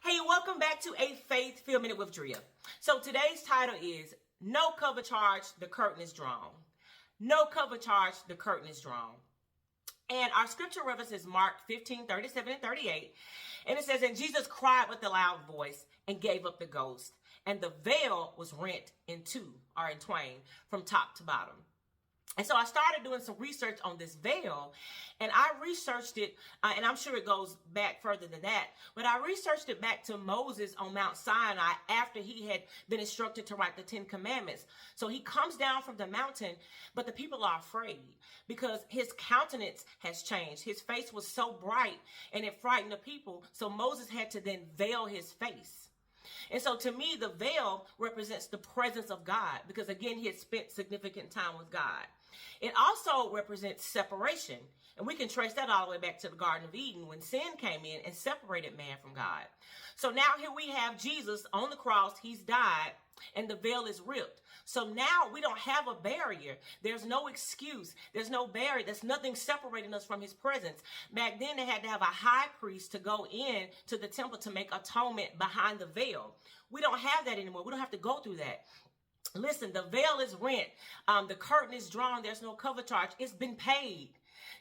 Hey, welcome back to a Faith-Filled Minute with Drea. So today's title is No Cover Charge, the Curtain is Drawn. No cover charge, the curtain is drawn. And our scripture reference is Mark 15:37-38. And it says, And Jesus cried with a loud voice and gave up the ghost. And the veil was rent in two, or in twain, from top to bottom. And so I started doing some research on this veil, and I researched it, and I'm sure it goes back further than that, but I researched it back to Moses on Mount Sinai after he had been instructed to write the 10 Commandments. So he comes down from the mountain, but the people are afraid because his countenance has changed. His face was so bright, and it frightened the people, so Moses had to then veil his face. And so to me, the veil represents the presence of God because, again, he had spent significant time with God. It also represents separation. And we can trace that all the way back to the Garden of Eden when sin came in and separated man from God. So now here we have Jesus on the cross. He's died and the veil is ripped. So now we don't have a barrier. There's no excuse. There's no barrier. There's nothing separating us from his presence. Back then they had to have a high priest to go in to the temple to make atonement behind the veil. We don't have that anymore. We don't have to go through that. Listen, the veil is rent. The curtain is drawn. There's no cover charge. It's been paid.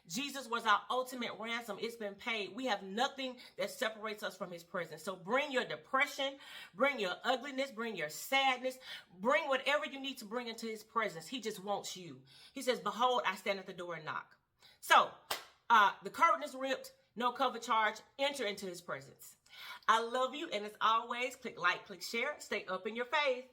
Jesus was our ultimate ransom. It's been paid. We have nothing that separates us from his presence. So bring your depression, bring your ugliness, bring your sadness, bring whatever you need to bring into his presence. He just wants you. He says, behold, I stand at the door and knock. So the curtain is ripped. No cover charge. Enter into his presence. I love you. And as always, click like, click share. Stay up in your faith.